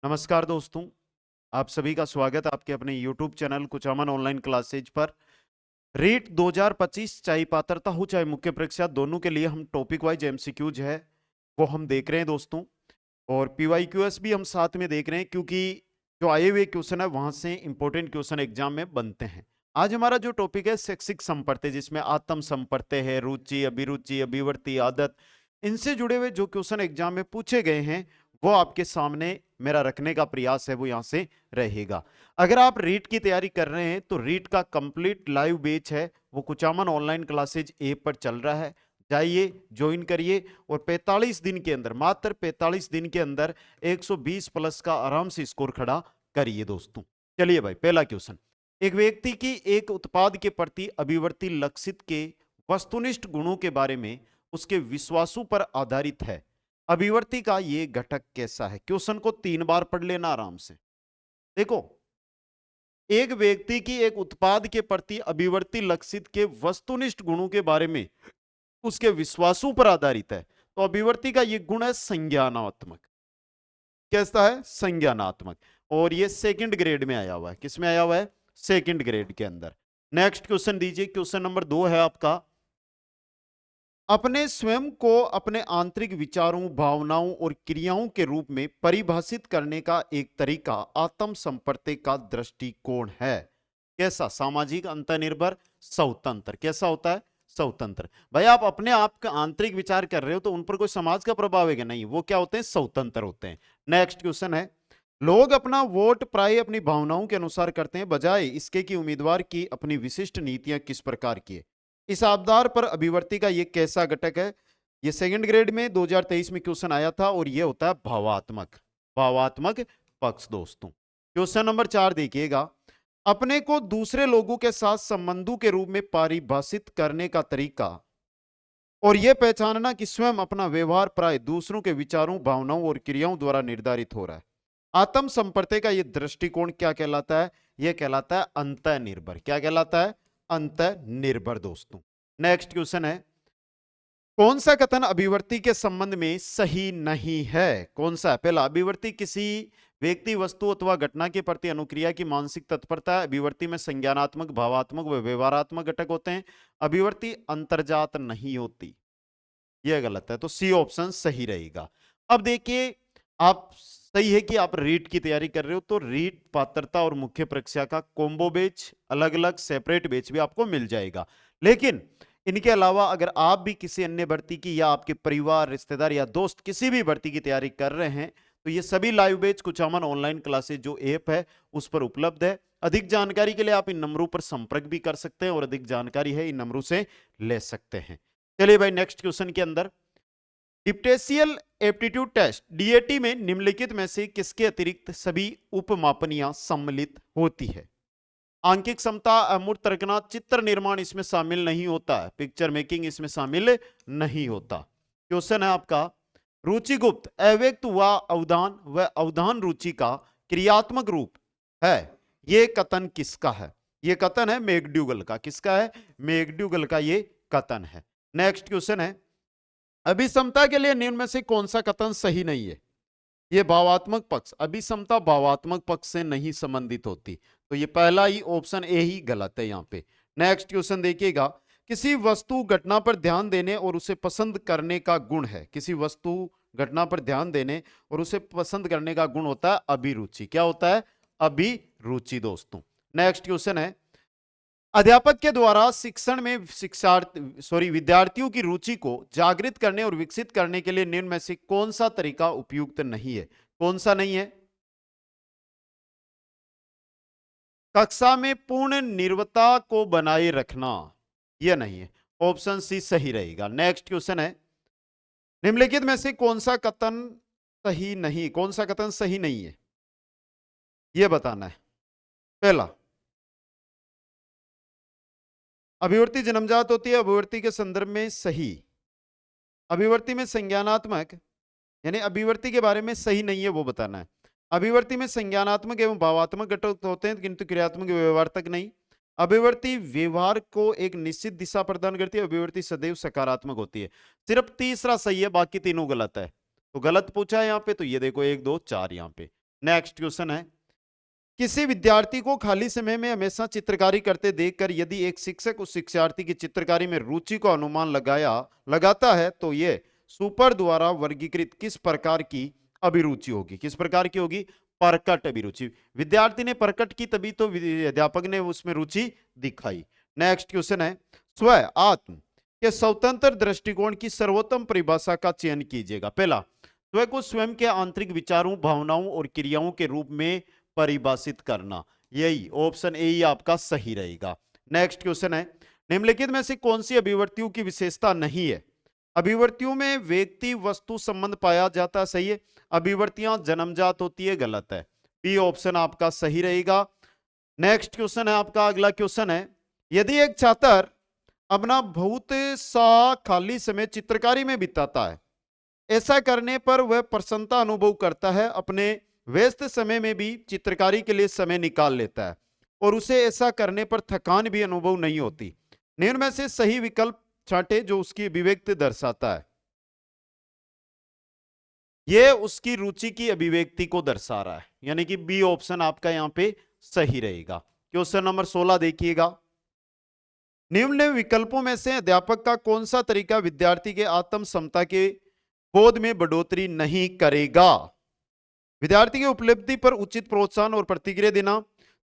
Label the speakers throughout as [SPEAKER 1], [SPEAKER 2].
[SPEAKER 1] नमस्कार दोस्तों, आप सभी का स्वागत है आपके अपने YouTube channel Kuchaman online classes पर। रीट 2025 चाहे पात्रता हो चाहे मुख्य परीक्षा, दोनों के लिए हम टॉपिक वाइज एमसीक्यूज है वो हम देख रहे हैं दोस्तों। और पीवाईक्यूएस भी हम साथ में देख रहे हैं, क्योंकि जो आए हुए क्वेश्चन है वहां से इंपॉर्टेंट क्वेश्चन एग्जाम में बनते हैं। आज हमारा जो टॉपिक है शैक्षिक संपर्ते, जिसमें आत्म संपर्ते है, रुचि, अभिरुचि, अभिवर्ती, आदत, इनसे जुड़े हुए जो क्वेश्चन एग्जाम में पूछे गए हैं वो आपके सामने मेरा रखने का प्रयास है वो यहां से रहेगा। अगर आप रीट की तैयारी कर रहे हैं तो रीट का कंप्लीट लाइव बैच है वो कुचामन ऑनलाइन क्लासेज ऐप पर चल रहा है। जाइए, ज्वाइन करिए और 45 दिन के अंदर, मात्र 45 दिन के अंदर 120 प्लस का आराम से स्कोर खड़ा करिए दोस्तों। चलिए भाई, पहला क्वेश्चन। एक व्यक्ति की एक उत्पाद के प्रति अभिवर्ती लक्षित के वस्तुनिष्ठ गुणों के बारे में उसके विश्वासों पर आधारित है। अभिवर्ती का ये घटक कैसा है? क्वेश्चन को 3 बार पढ़ लेना आराम से। देखो, एक व्यक्ति की एक उत्पाद के प्रति अभिवर्ती लक्षित के वस्तुनिष्ठ गुणों के बारे में उसके विश्वासों पर आधारित है। तो अभिवर्ती का ये गुण है संज्ञानात्मक। कैसा है? संज्ञानात्मक। और ये सेकंड ग्रेड में आया हुआ है। किस में आया हुआ है? सेकंड ग्रेड के अंदर। नेक्स्ट क्वेश्चन दीजिए। क्वेश्चन नंबर 2 है आपका, अपने स्वयं को अपने आंतरिक विचारों, भावनाओं और क्रियाओं के रूप में परिभाषित करने का एक तरीका आत्म संपर्ते का दृष्टिकोण है। कैसा? सामाजिक, अंतर्निर्भर, स्वतंत्र। कैसा होता है? स्वतंत्र। भाई, आप अपने आप का आंतरिक विचार कर रहे हो तो उन पर कोई समाज का प्रभाव है क्या? नहीं, वो क्या होते हैं? स्वतंत्र होते हैं। नेक्स्ट क्वेश्चन है, लोग अपना वोट प्राय अपनी भावनाओं के अनुसार करते हैं, बजाय इसके कि उम्मीदवार की अपनी विशिष्ट नीतियां किस प्रकार की है। इस आधार पर अभिवर्ती का ये कैसा घटक है? ये सेकंड ग्रेड में 2023 में क्वेश्चन आया था और ये होता है भावात्मक। भावात्मक पक्ष दोस्तों। क्वेश्चन नंबर 4 देखिएगा, अपने को दूसरे लोगों के साथ संबंधों के रूप में परिभाषित करने का तरीका और यह पहचानना कि स्वयं अपना व्यवहार प्राय दूसरों के विचारों, भावनाओं और क्रियाओं द्वारा निर्धारित हो रहा है। आत्म संपर्ते का यह दृष्टिकोण क्या कहलाता है? यह कहलाता है अंतर्निर्भर। क्या कहलाता है? अंतर्निर्भर दोस्तों। नेक्स्ट क्वेश्चन है, कौन सा कथन अभिवर्ती के संबंध में सही नहीं है? कौन सा है? पहला, अभिवर्ती किसी व्यक्ति, वस्तु अथवा घटना के प्रति अनुक्रिया की मानसिक तत्परता है। अभिवर्ती में संज्ञानात्मक, भावात्मक व व्यवहारात्मक घटक होते हैं। अभिवर्ती अंतर्जात नहीं होती। यह गलत है, तो सी ऑप्शन सही रहेगा। अब देखिए, आप सही है कि आप रीट की तैयारी कर रहे हो तो रीट पात्रता और मुख्य परीक्षा का कॉम्बो बैच, अलग अलग सेपरेट बैच भी आपको मिल जाएगा। लेकिन इनके अलावा अगर आप भी किसी अन्य भर्ती की या आपके परिवार, रिश्तेदार या दोस्त किसी भी भर्ती की तैयारी कर रहे हैं तो ये सभी live batch Kuchaman online classes जो ऐप है उस पर उपलब्ध है। अधिक जानकारी के लिए आप इन नंबरों पर संपर्क भी कर सकते हैं और अधिक जानकारी है इन नंबरों से ले सकते हैं। चलिए भाई, नेक्स्ट क्वेश्चन के अंदर, डिप्टेशियल एप्टीट्यूड टेस्ट डीएटी में निम्नलिखित में से किसके अतिरिक्त सभी उपमापनियां सम्मिलित होती है? आंकिक क्षमता, अमूर्त तर्कना, चित्र निर्माण इसमें शामिल नहीं होता है, पिक्चर मेकिंग इसमें शामिल नहीं होता। क्वेश्चन है आपका, रुचिगुप्त अव्यक्त व अवधान व अवधान रुचि का क्रियात्मक रूप है, यह कथन किसका है? यह कथन है मैकडूगल का। किसका है? मैकडूगल का ये कथन है। नेक्स्ट क्वेश्चन है, अभिसमता के लिए निम्न में से कौन सा कथन सही नहीं है? ये भावात्मक पक्ष, अभिसमता भावात्मक पक्ष से नहीं संबंधित होती, तो ये पहला ही ऑप्शन ए ही गलत है यहां पे। नेक्स्ट क्वेश्चन देखिएगा, किसी वस्तु घटना पर ध्यान देने और उसे पसंद करने का गुण है। किसी वस्तु घटना पर ध्यान देने और उसे पसंद करने का गुण होता है अभिरुचि। क्या होता है? अभिरुचि दोस्तों। नेक्स्ट क्वेश्चन है, अध्यापक के द्वारा शिक्षण में विद्यार्थियों की रुचि को जागृत करने और विकसित करने के लिए निम्न में से कौन सा तरीका उपयुक्त नहीं है? कौन सा नहीं है? कक्षा में पूर्ण निर्भरता को बनाए रखना, यह नहीं है। ऑप्शन सी सही रहेगा। नेक्स्ट क्वेश्चन है, निम्नलिखित में से कौन सा कथन सही नहीं, कौन सा कथन सही नहीं है यह बताना है। पहला, अभिवर्ती जन्मजात होती है, अभिवर्ती के संदर्भ में सही। अभिवर्ती में संज्ञानात्मक, यानी अभिवर्ती के बारे में सही नहीं है वो बताना है। अभिवर्ती में संज्ञानात्मक एवं भावात्मक घटक होते हैं किंतु क्रियात्मक व्यवहार तक नहीं। अभिवर्ती व्यवहार को एक निश्चित दिशा प्रदान करती है। अभिवर्ती सदैव सकारात्मक होती है। सिर्फ तीसरा सही है, बाकी तीनों गलत है। तो गलत पूछा है यहाँ पे, तो ये देखो 1 2 4 यहाँ पे। नेक्स्ट क्वेश्चन है, किसी विद्यार्थी को खाली समय में हमेशा चित्रकारी करते देखकर यदि एक शिक्षक उस शिक्षार्थी की चित्रकारी में रुचि को अनुमान लगाता है तो यह सुपर द्वारा वर्गीकृत किस प्रकार की अभिरुचि होगी? किस प्रकार की होगी? प्रकट अभिरुचि। विद्यार्थी ने प्रकट की तभी तो अध्यापक ने उसमें रुचि दिखाई। नेक्स्ट क्वेश्चन है, स्व आत्म के स्वतंत्र दृष्टिकोण की सर्वोत्तम परिभाषा का चयन कीजिएगा। पहला, स्व को स्वयं के आंतरिक विचारों, भावनाओं और क्रियाओं के रूप में परिभाषित करना, यही ऑप्शन ए ही आपका सही रहेगा। नेक्स्ट क्वेश्चन है, निम्नलिखित में से कौन सी अभिव्यक्तियों की विशेषता नहीं है? अभिव्यक्तियों में व्यक्ति वस्तु संबंध पाया जाता है, सही है। अभिव्यक्तियां जन्मजात होती है, गलत है। बी ऑप्शन आपका सही रहेगा। नेक्स्ट क्वेश्चन है आपका, अगला क्वेश्चन है, यदि एक छात्र अपना बहुत सा खाली समय चित्रकारी में बिताता है, ऐसा करने पर वह प्रसन्नता अनुभव करता है, अपने व्यस्त समय में भी चित्रकारी के लिए समय निकाल लेता है और उसे ऐसा करने पर थकान भी अनुभव नहीं होती। निम्न में से सही विकल्प छांटे जो उसकी अभिव्यक्ति दर्शाता है। यह उसकी रुचि की अभिव्यक्ति को दर्शा रहा है, यानी कि बी ऑप्शन आपका यहां पे सही रहेगा। क्वेश्चन नंबर 16 देखिएगा, निम्न विकल्पों में से अध्यापक का कौन सा तरीका विद्यार्थी के आत्म क्षमता के बोध में बढ़ोतरी नहीं करेगा? विद्यार्थी की उपलब्धि पर उचित प्रोत्साहन और प्रतिक्रिया देना,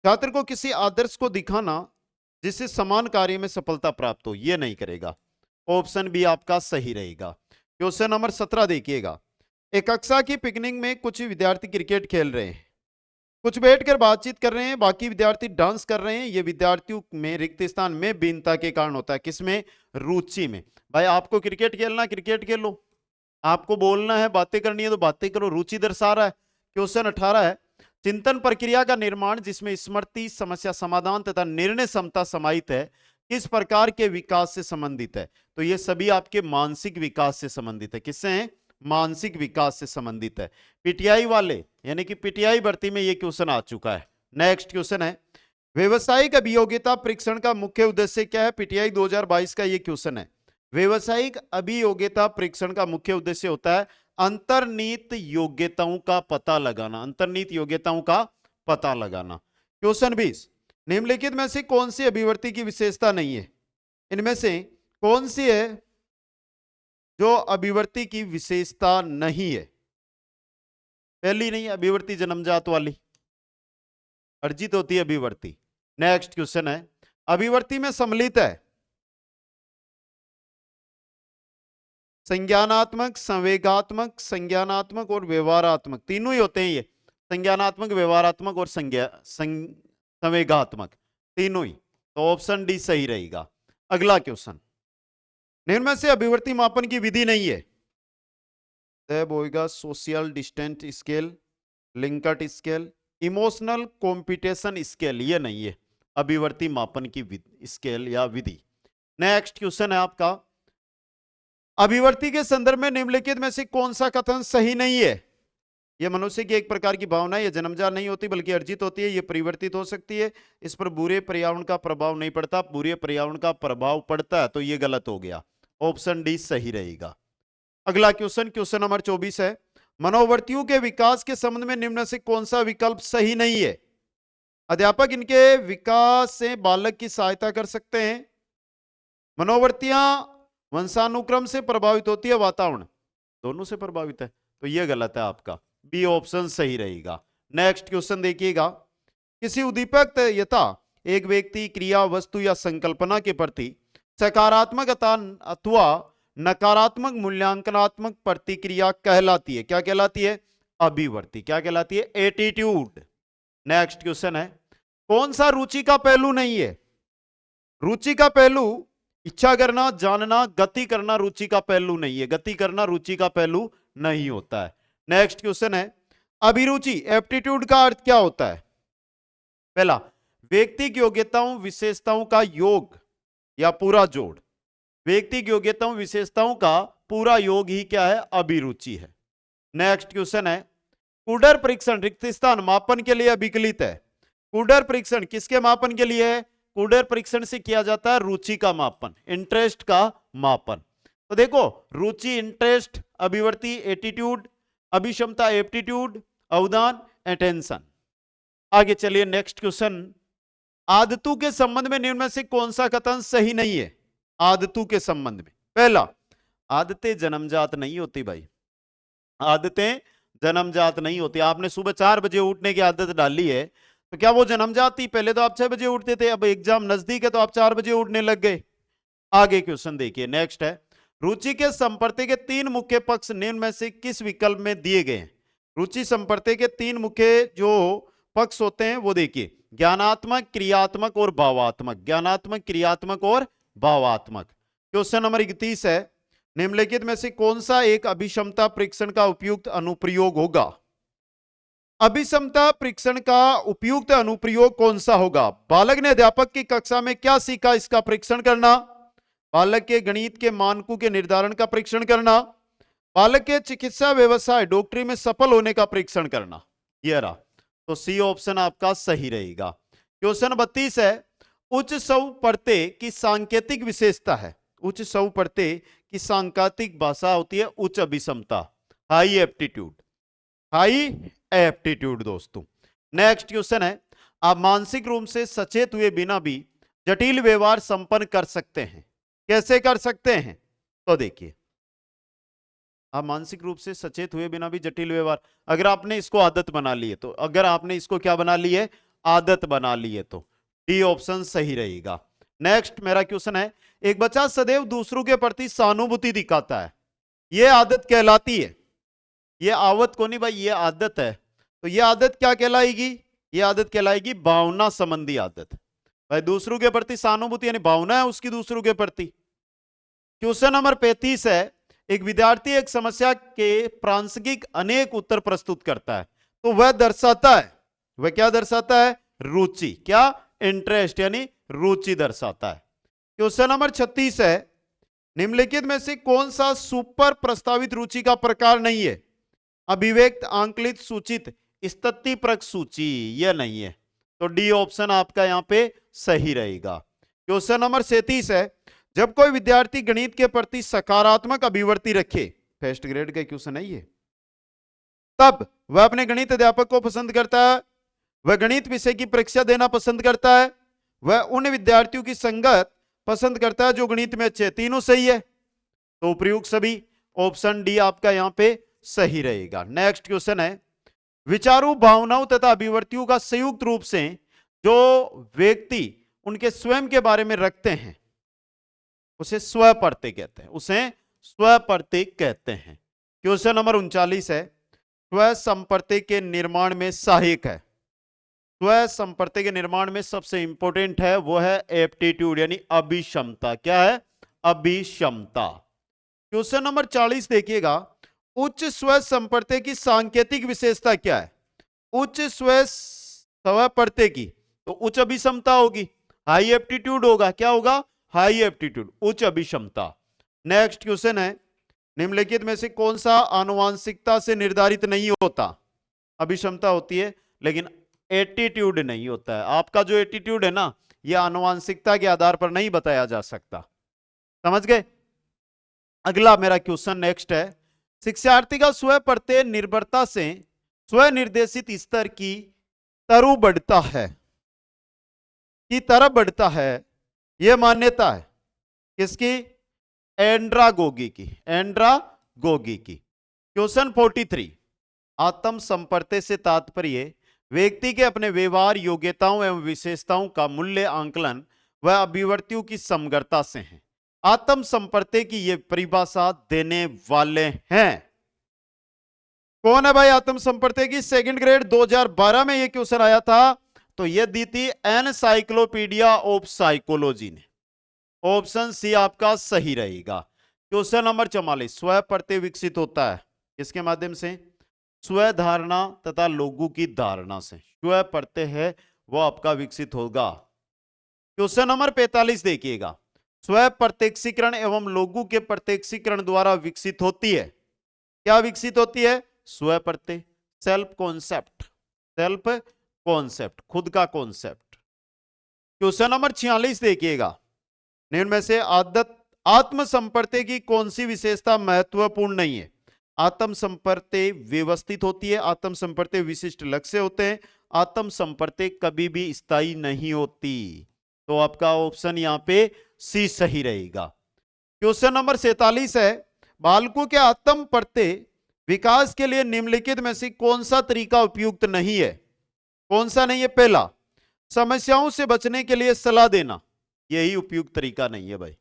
[SPEAKER 1] छात्र को किसी आदर्श को दिखाना जिससे समान कार्य में सफलता प्राप्त हो, यह नहीं करेगा। ऑप्शन बी आपका सही रहेगा। क्वेश्चन नंबर 17 देखिएगा, एक कक्षा की पिकनिक में कुछ विद्यार्थी क्रिकेट खेल रहे हैं, कुछ बैठकर बातचीत कर रहे हैं, बाकी विद्यार्थी डांस कर रहे हैं। ये विद्यार्थियों में रिक्त स्थान में भिन्नता के कारण होता है। किसमें? रुचि में। भाई आपको क्रिकेट खेलना, क्रिकेट खेलो, आपको बोलना है, बातें करनी है तो बातें करो, रुचि दर्शा रहा है। क्वेश्चन 18 है, चिंतन प्रक्रिया का निर्माण जिसमें स्मृति, समस्या समाधान तथा निर्णय क्षमता समाहित है, किस प्रकार के विकास से संबंधित है? तो ये सभी आपके मानसिक विकास से संबंधित है। किससे हैं? मानसिक विकास से संबंधित है। पीटीआई वाले यानी कि पीटीआई भर्ती में ये क्वेश्चन आ चुका है। नेक्स्ट क्वेश्चन है, व्यवसायिक अभियोग्यता परीक्षण का मुख्य उद्देश्य क्या है? पीटीआई 2022 का ये क्वेश्चन है। व्यवसायिक अभियोग्यता परीक्षण का मुख्य उद्देश्य होता है अंतर्निहित योग्यताओं का पता लगाना, अंतर्निहित योग्यताओं का पता लगाना। क्वेश्चन 20, निम्नलिखित में से कौन सी अभिव्यक्ति की विशेषता नहीं है? इनमें से कौन सी है जो अभिव्यक्ति की विशेषता नहीं है? पहली नहीं, अभिव्यक्ति जन्मजात वाली, अर्जित होती है अभिव्यक्ति। नेक्स्ट क्वेश्चन है, अभिव्यक्ति में सम्मिलित है संज्ञानात्मक, संवेगात्मक, संज्ञानात्मक और व्यवहारात्मक, तीनों ही होते हैं ये, संज्ञानात्मक, व्यवहारात्मक और संवेगात्मक, तीनों ही। तो ऑप्शन डी सही रहेगा। अगला क्वेश्चन, निम्न में से अभिव्यक्ति मापन की विधि नहीं है? तब होगा social distance scale, Likert scale, emotional competition scale, ये नहीं है अभिव्यक्ति मापन की स्केल या विधि। नेक्स्ट क्वेश्चन है आपका, अभिव्यक्ति के संदर्भ में निम्नलिखित में से कौन सा कथन सही नहीं है? यह मनुष्य की एक प्रकार की भावना है, यह जन्मजात नहीं होती बल्कि अर्जित होती है, यह परिवर्तित हो सकती है, इस पर बुरे पर्यावरण का प्रभाव नहीं पड़ता, बुरे पर्यावरण का प्रभाव पड़ता है, तो यह गलत हो गया। ऑप्शन डी सही रहेगा। अगला क्वेश्चन, क्वेश्चन नंबर 24 है, मनोवृत्तियों के विकास के संबंध में निम्न से कौन सा विकल्प सही नहीं है? अध्यापक इनके विकास से बालक की सहायता कर सकते हैं, मनोवृत्तियां वंशानुक्रम से प्रभावित होती है, वातावरण दोनों से प्रभावित है, तो यह गलत है आपका, बी ऑप्शन सही रहेगा। नेक्स्ट क्वेश्चन देखिएगा, किसी उद्दीपक यथा एक व्यक्ति, क्रिया, वस्तु या संकल्पना के प्रति सकारात्मक अथवा नकारात्मक मूल्यांकनात्मक प्रतिक्रिया कहलाती है, क्या कहलाती है? अभिव्यक्ति। क्या कहलाती है? एटीट्यूड। नेक्स्ट क्वेश्चन है, कौन सा रुचि का पहलू नहीं है? रुचि का पहलू इच्छा करना, जानना, गति करना रुचि का पहलू नहीं है, गति करना रुचि का पहलू नहीं होता है। नेक्स्ट क्वेश्चन है, अभिरुचि एप्टीट्यूड का अर्थ क्या होता है? पहला, व्यक्ति की योग्यताओं विशेषताओं का योग या पूरा जोड़, व्यक्ति की योग्यताओं विशेषताओं का पूरा योग ही क्या है? अभिरुचि है। नेक्स्ट क्वेश्चन है, कूडर परीक्षण रिक्त स्थान मापन के लिए अभिकलित है। कूडर परीक्षण किसके मापन के लिए है? कूडर परीक्षण से किया जाता है रुचि का मापन, इंटरेस्ट का मापन। तो देखो, रुचि, इंटरेस्ट, अभिव्यक्ति, एटीट्यूड, अभिक्षमता, एप्टीट्यूड, अवदान, अटेंशन। आगे चलिए नेक्स्ट क्वेश्चन। आदतों के संबंध में निम्न में से कौन सा कथन सही नहीं है? आदतों के संबंध में, पहला, आदतें जन्मजात नहीं होती भाई, आदतें जन्मजात नहीं होती। आपने सुबह 4 बजे उठने की आदत डाली है तो क्या वो जन्मजात थी? पहले तो आप 6 बजे उठते थे, अब एग्जाम नजदीक है तो आप 4 बजे उठने लग गए। आगे क्वेश्चन देखिए, नेक्स्ट है, रुचि के संपर्ति के 3 मुख्य पक्ष निम्न में से किस विकल्प में दिए गए हैं? रुचि संपर्ति के 3 मुख्य जो पक्ष होते हैं वो देखिए, ज्ञानात्मक, क्रियात्मक और भावात्मक। ज्ञानात्मक, क्रियात्मक और भावात्मक। क्वेश्चन नंबर 31 है, निम्नलिखित में से कौन सा एक अभिक्षमता परीक्षण का उपयुक्त अनुप्रयोग होगा? अभिक्षमता परीक्षण का उपयुक्त अनुप्रयोग कौन सा होगा? बालक ने अध्यापक की कक्षा में क्या सीखा, इसका परीक्षण करना। बालक के गणित के मानकों के निर्धारण का परीक्षण करना। बालक के चिकित्सा व्यवसाय डॉक्टरी में सफल होने का परीक्षण करना। यह रहा, तो सी ऑप्शन आपका सही रहेगा। क्वेश्चन 32 है, उच्च स्वप्रत्यय की सांकेतिक विशेषता है। उच्च स्वप्रत्यय की सांकेतिक भाषा होती है उच्च अभिक्षमता, हाई एप्टीट्यूड। हाई एप्टीट्यूड दोस्तों। नेक्स्ट क्वेश्चन है, आप मानसिक रूप से सचेत हुए बिना भी जटिल व्यवहार संपन्न कर सकते हैं। कैसे कर सकते हैं? तो देखिए, आप मानसिक रूप से सचेत हुए बिना भी जटिल व्यवहार, अगर आपने इसको आदत बना ली है तो, अगर आपने इसको क्या बना ली है? आदत बना ली है, तो डी ऑप्शन सही रहेगा। नेक्स्ट मेरा क्वेश्चन है, एक बच्चा सदैव दूसरों के प्रति सहानुभूति दिखाता है, यह आदत कहलाती है। यह आवत को नहीं भाई, यह आदत है, तो यह आदत क्या कहलाएगी? यह आदत कहलाएगी भावना संबंधी आदत। भाई दूसरों के प्रति सहानुभूति यानी भावना है उसकी दूसरों के प्रति। क्वेश्चन नंबर 35 है, एक विद्यार्थी एक समस्या के प्रासंगिक अनेक उत्तर प्रस्तुत करता है, तो वह दर्शाता है, वह क्या दर्शाता है? रुचि। क्या? इंटरेस्ट, यानी रुचि दर्शाता है। क्वेश्चन नंबर 36 है, निम्नलिखित में से कौन सा सुपर प्रस्तावित रुचि का प्रकार नहीं है? अभिव्यक्त, आंकलित, सूचित, स्थितिपरक सूची, यह नहीं है, तो डी ऑप्शन आपका यहां पे सही रहेगा। क्वेश्चन नंबर 37 है, जब कोई विद्यार्थी गणित के प्रति सकारात्मक अभिवृत्ति रखे, फर्स्ट ग्रेड का क्वेश्चन है ये, तब वह अपने गणित अध्यापक को पसंद करता है, वह गणित विषय की परीक्षा देना पसंद करता है, वह उन विद्यार्थियों की संगत पसंद करता है जो गणित में अच्छे। तीनों सही है, तो उपयुक्त सभी, ऑप्शन डी आपका यहां पे सही रहेगा। नेक्स्ट क्वेश्चन है, विचारों, भावनाओं तथा अभिव्यक्तियों का संयुक्त रूप से जो व्यक्ति उनके स्वयं के बारे में रखते हैं उसे स्वप्रत्यय कहते हैं, उसे स्वप्रत्यय कहते हैं। क्वेश्चन नंबर 39 है, स्व संप्रत्यय के निर्माण में सहायक है। स्व संप्रत्यय के निर्माण में सबसे इंपॉर्टेंट है वो है एप्टीट्यूड, यानी अभिक्षमता। क्या है? अभिक्षमता। क्वेश्चन नंबर 40 देखिएगा, उच्च स्व संप्रत्यय की सांकेतिक विशेषता क्या है? उच्च स्व प्रत्यय की तो उच्च अभिक्षमता होगी, हाई एप्टीट्यूड होगा। क्या होगा? हाई एप्टीट्यूड, उच्च अभिक्षमता। नेक्स्ट क्वेश्चन है, निम्नलिखित में से कौन सा आनुवांशिकता से निर्धारित नहीं होता? अभिक्षमता होती है लेकिन एटीट्यूड नहीं होता है। आपका जो एटीट्यूड है ना, यह आनुवांशिकता के आधार पर नहीं बताया जा सकता। समझ गए? अगला मेरा क्वेश्चन नेक्स्ट है, शिक्षार्थी का स्व प्रत्यय निर्भरता से स्वनिर्देशित स्तर की तरफ बढ़ता है, की तरफ बढ़ता है, यह मान्यता है किसकी? एंड्रागोगी की, एंड्रागोगी की। क्वेश्चन 43, आत्म संप्रत्यय से तात्पर्य व्यक्ति के अपने व्यवहार, योग्यताओं एवं विशेषताओं का मूल्य आंकलन व अभिव्यक्तियों की समग्रता से है। आत्म संप्रत्यय की ये परिभाषा देने वाले हैं कौन है भाई? आत्म संप्रत्यय की सेकंड ग्रेड 2012 में ये क्वेश्चन आया था, तो ये दी थी एनसाइक्लोपीडिया ऑफ साइकोलॉजी ने। ऑप्शन सी आपका सही रहेगा। क्वेश्चन नंबर 44, स्व प्रत्यय विकसित होता है किसके माध्यम से? स्व धारणा तथा लोगों की धारणा से स्व प्रत्यय है वो आपका विकसित होगा। क्वेश्चन नंबर 45 देखिएगा, स्व प्रत्यक्षीकरण एवं लोगों के प्रत्यक्षीकरण द्वारा विकसित होती है। क्या विकसित होती है? स्व प्रत्यय, सेल्फ कॉन्सेप्ट, सेल्फ कॉन्सेप्ट, खुद का कॉन्सेप्ट। क्वेश्चन नंबर 46 देखिएगा, निम्न में से आत्म संप्रत्यय की कौन सी विशेषता महत्वपूर्ण नहीं है? आत्म संपर्ते व्यवस्थित होती है, आत्म संपर्ते विशिष्ट लक्ष्य होते हैं, आत्म संपर्ते कभी भी स्थायी नहीं होती। तो आपका ऑप्शन यहां पे सी सही रहेगा। क्वेश्चन नंबर 47 है, बालकों के आत्म परते विकास के लिए निम्नलिखित में से कौन सा तरीका उपयुक्त नहीं है? कौन सा नहीं है? पहला, समस्याओं से बचने के लिए सलाह देना, यही उपयुक्त तरीका नहीं है भाई।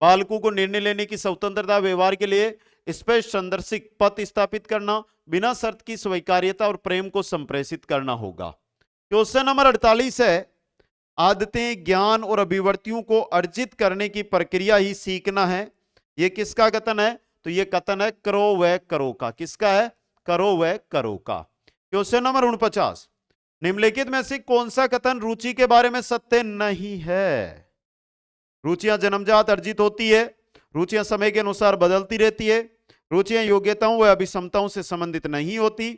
[SPEAKER 1] बालकों को निर्णय लेने की स्वतंत्रता, व्यवहार के लिए स्पष्ट संदर्शिक पथ स्थापित करना, बिना शर्त की स्वीकार्यता और प्रेम को संप्रेषित करना होगा। क्वेश्चन नंबर 48 है, आदतें, ज्ञान और अभिव्यक्तियों को अर्जित करने की प्रक्रिया ही सीखना है। यह किसका कथन है? तो यह कथन है करो व करो का। किसका है? करो व करो का। क्वेश्चन नंबर 49, निम्नलिखित में से कौन सा कथन रुचि के बारे में सत्य नहीं है? रुचियां जन्मजात अर्जित होती है, रुचियां समय के अनुसार बदलती रहती है, रुचियां योग्यताओं व अभिक्षमताओं से संबंधित नहीं होती,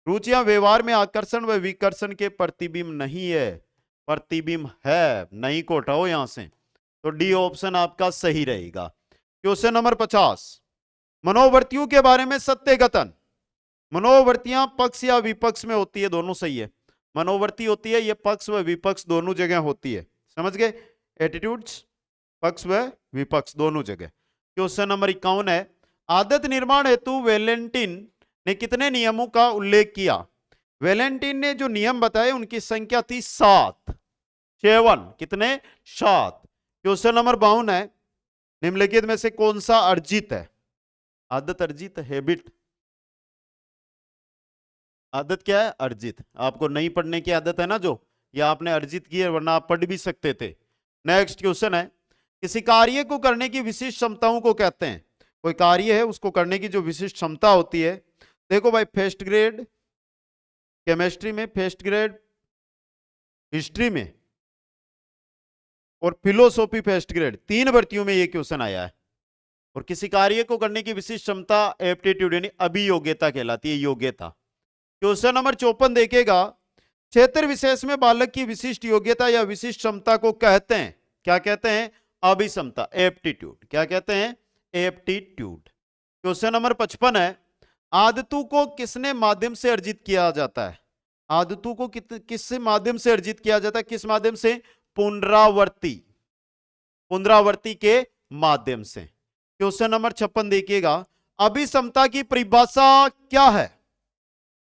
[SPEAKER 1] रुचियां व्यवहार में आकर्षण व विकर्षण के प्रतिबिंब नहीं है। प्रतिबिंब है, नहीं को हटाओ यहां से। तो डी ऑप्शन आपका सही रहेगा। क्वेश्चन नंबर 50, मनोवृत्तियों के बारे में सत्य कथन। मनोवृत्तियां पक्ष या विपक्ष में होती है, दोनों सही है। मनोवृत्ति होती है, ये पक्ष व विपक्ष दोनों जगह होती है, समझ गए? एटीट्यूड्स पक्ष व विपक्ष दोनों जगह। क्वेश्चन नंबर 51 है, आदत निर्माण हेतु वेलेंटिन ने कितने नियमों का उल्लेख किया? वेलेंटिन ने जो नियम बताए उनकी संख्या थी 7। 7 कितने? 7। क्वेश्चन नंबर 52 है, निम्नलिखित में से कौन सा अर्जित है? आदत अर्जित, हैबिट। आदत क्या है? अर्जित। आपको नहीं पढ़ने की आदत है ना, जो या आपने अर्जित की है, वरना आप पढ़ भी सकते थे। नेक्स्ट क्वेश्चन है, किसी कार्य को करने की विशिष्ट क्षमताओं को कहते हैं? कोई कार्य है, उसको करने की जो विशिष्ट क्षमता होती है। देखो भाई, फर्स्ट ग्रेड केमिस्ट्री में, फर्स्ट ग्रेड हिस्ट्री में और फिलोसॉफी फर्स्ट ग्रेड, 3 भर्तियों में ये क्वेश्चन आया है। और किसी कार्य को करने की विशिष्ट क्षमता एप्टीट्यूड यानी अभियोग्यता कहलाती है, योग्यता। क्वेश्चन नंबर 54 देखेगा, क्षेत्र विशेष में बालक की विशिष्ट योग्यता या विशिष्ट क्षमता को कहते हैं, क्या कहते हैं? अभिक्षमता, एप्टीट्यूड। क्या कहते हैं? एप्टीट्यूड। क्वेश्चन नंबर 55 है, आदतों को किसने माध्यम से अर्जित किया जाता है? आदतों को किस माध्यम से अर्जित किया जाता है? किस माध्यम से? पुनरावृत्ति, पुनरावृत्ति के माध्यम से। क्वेश्चन नंबर 56 देखिएगा, अभिक्षमता की परिभाषा क्या है?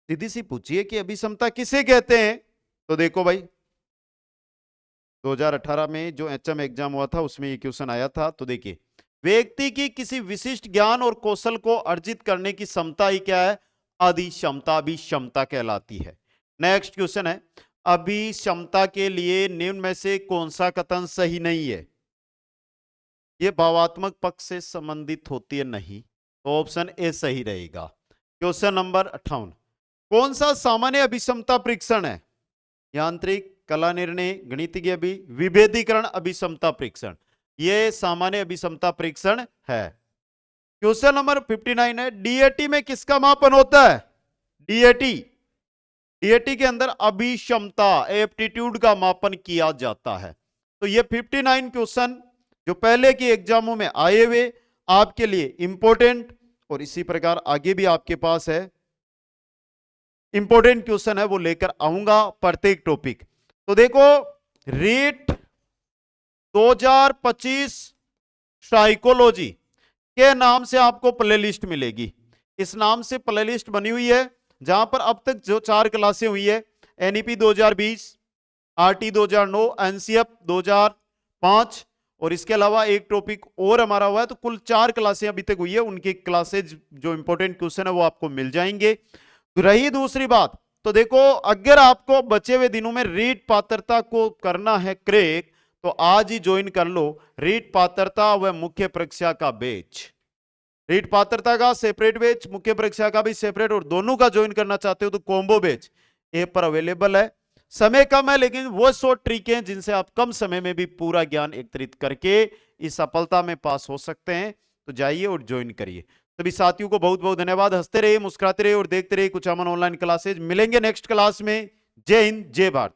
[SPEAKER 1] सीधी सी पूछिए कि अभिक्षमता किसे कहते हैं? तो देखो भाई, 2018 में जो एचएम एग्जाम हुआ था उसमें ये क्वेश्चन आया था। तो देखिए, व्यक्ति की किसी विशिष्ट ज्ञान और कौशल को अर्जित करने की क्षमता ही क्या है? अधिक्षमता, अभिक्षमता कहलाती है। नेक्स्ट क्वेश्चन है, अभिक्षमता के लिए निम्न में से कौन सा कथन सही नहीं है? ये भावात्मक पक्ष से संबंधित होती है, नहीं। तो ऑप्शन ए सही रहेगा। क्वेश्चन नंबर 58, कौन सा सामान्य अभिक्षमता परीक्षण है? यांत्रिक, कला निर्णय, गणितीय, विभेदीकरण अभिक्षमता परीक्षण, यह सामान्य अभिक्षमता परीक्षण है। क्वेश्चन नंबर 59 है, डीएटी में किसका मापन होता है? डीएटी, डीएटी के अंदर अभिक्षमता, एप्टीट्यूड का मापन किया जाता है। तो ये 59 क्वेश्चन जो पहले के एग्जामों में आए हुए आपके लिए इंपॉर्टेंट, और इसी प्रकार आगे भी आपके पास है इंपॉर्टेंट क्वेश्चन है, वो लेकर आऊंगा प्रत्येक टॉपिक। तो देखो, रीट 2025 साइकोलॉजी के नाम से आपको प्लेलिस्ट मिलेगी। इस नाम से प्लेलिस्ट बनी हुई है, जहां पर अब तक जो 4 क्लासें हुई है, एनईपी 2020, आरटी 2009, एनसीएफ 2005, और इसके अलावा एक टॉपिक और हमारा हुआ है। तो कुल 4 क्लासें अभी तक हुई है, उनकी क्लासेज जो इंपॉर्टेंट क्वेश्चन है वो आपको मिल जाएंगे। रही दूसरी बात, तो देखो, अगर आपको बचे हुए दिनों में रीट पात्रता को करना है क्रैक, तो आज ही ज्वाइन कर लो रीट पात्रता व मुख्य परीक्षा का बैच। रीट पात्रता का सेपरेट बैच, मुख्य परीक्षा का भी सेपरेट, और दोनों का ज्वाइन करना चाहते हो तो कॉम्बो बैच ऐप पर अवेलेबल है। समय कम है, लेकिन वो शॉर्ट ट्रिक हैं जिनसे आप कम समय में भी पूरा ज्ञान एकत्रित करके इस सफलता में पास हो सकते हैं। तो जाइए और ज्वाइन करिए। सभी साथियों को बहुत बहुत धन्यवाद। हंसते रहिए, मुस्कुराते रहिए और देखते रहिए कुछ अमन ऑनलाइन क्लासेज। मिलेंगे नेक्स्ट क्लास में। जय हिंद, जय भारत।